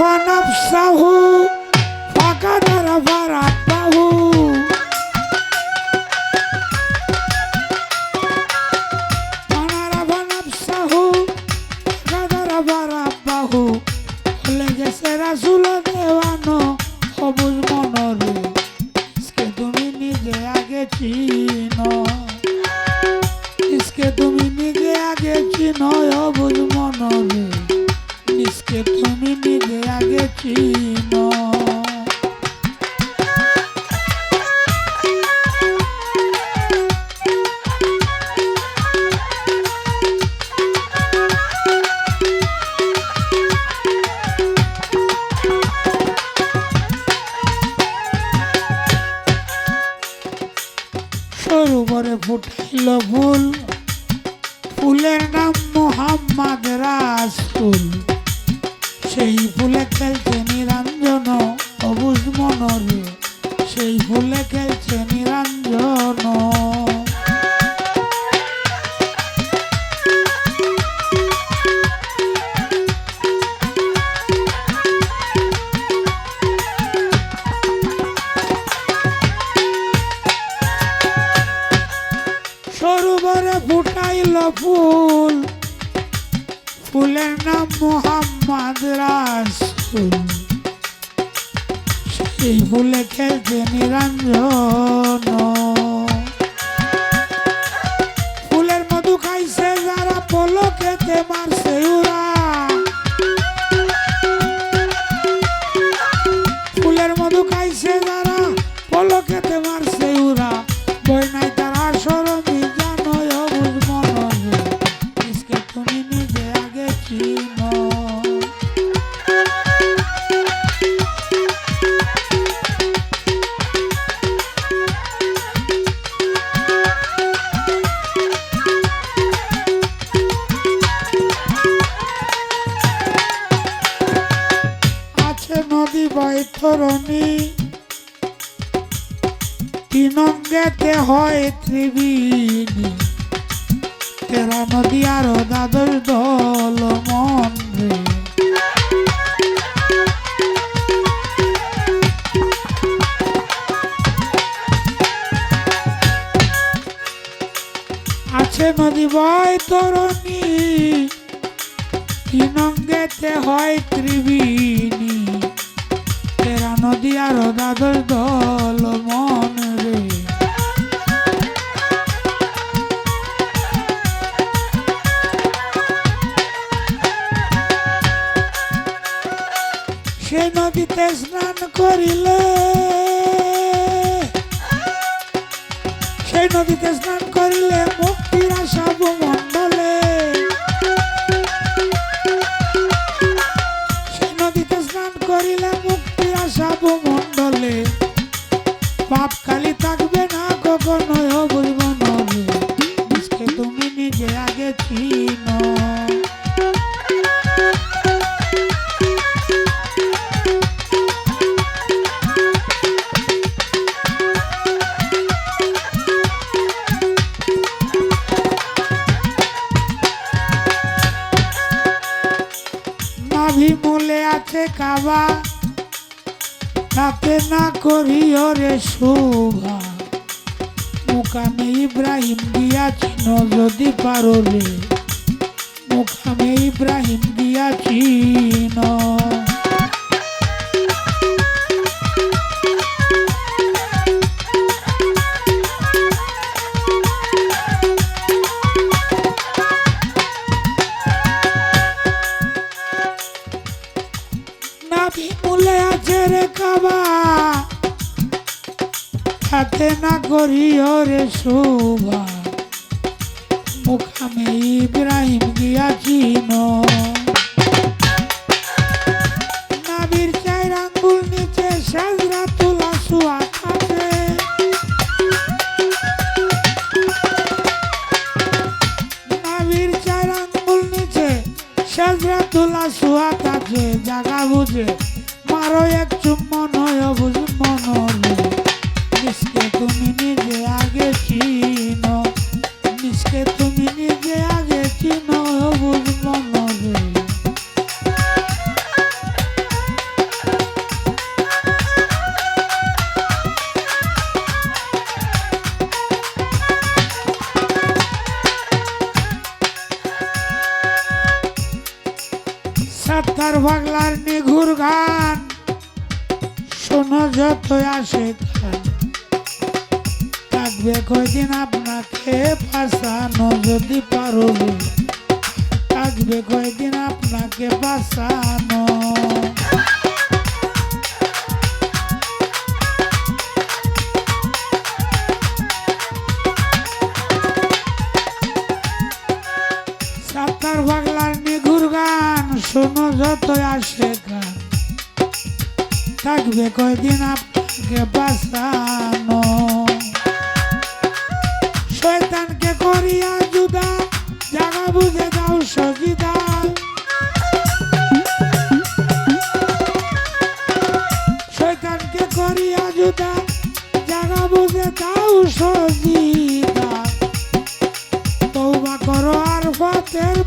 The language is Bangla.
نفسه فقدر فربه من عرف نفسه فقدر فربه লেগেছে রাসূল দেওয়ানো সবুজ মনরে ইসকে তুমি নিজে আগে চিনো ইসকে তুমি নিজে আগে চিনো সবুজ মনরে ইসকে তুমি নিজে আগে চিনো সরোবরে ফুটাইল ফুল ফুলের নাম মোহাম্মদ রাসূল সেই ফুলে খেলছে নিরঞ্জন সবুজ মনরে সেই ফুলে খেলছে নিরঞ্জন সরোবরে ফুটাইল ফুল ফুলের নাম মোহাম্মদ রাসূল সেই ফুলে খেলছে নিরঞ্জন ফুলের মধু খাইছে যারা পলকেতে মারছে উরা ফুলের মধু খাইছে যারা পলকেতে মারছে উরা বই নাই তারা শরমি জানো সবুজ মনরে ইসকে তুমি নিজে আগে চিনো আছে নদী বৈতরণী তিন অঙ্গেতে হয় ত্রিবেণী তেরা নদী আরো দ্বাদশ দল মন রে আছে নদী বৈতরণী তিন অঙ্গেতে হয় ত্রিবেণী তেরা নদী আরো দ্বাদশ দল মন রে সে নদীতে স্নান করিলে সেই নদীতে স্নান করিলে মুক্তির আশা ভূমণ্ডলে সেই নদীতে স্নান করিলে মুক্তির আশা ভূমণ্ডলে পাপ খালি থাকবে না কখনো সবুজ মনরে ইসকে তুমি নিজে আগে চিনো নাভি মূলে আছে কাবা তাতে না করিও রে শোভা মুকামে ইব্রাহিম দিয়া চিনো যদি পারো রে মুকামে ইব্রাহিম দিয়া চিনো নাভি মূলে আছে রে কাবা তাতে না করিও রে শোভা মুকামে ইব্রাহিম গিয়া চিনো নাভির চার আঙ্গুল নিচে সাজরাতুল আসওয়াদ আছে নাভির চার আঙ্গুল নিচে সাজরাতুল আসওয়াদ আছে জাগা বুঝে মারো এক চুম্বন সবুজ মনরে ইসকে তুমি নিজে আগে চিনো ইসকে তুমি নিজে আগে চিনো সবুজ মনরে সাত্তার পাগলার নিঘুর গান শোনো যতই আসে গান থাকবে কয়দিন আপনাকে বাঁচানো যদি পারো রে থাকবে কয়দিন আপনাকে বাঁচানো সাত্তার পাগলার নিঘুর গান শোনো যতই আসে গান থাকবে কয়দিন আপনাকে বাঁচানো শয়তানকে করিয়া জুদা জাগা বুঝে দাও সজিদা শয়তানকে করিয়া জুদা জাগা বুঝে দাও সজিদা তওবা করো আর ফাতের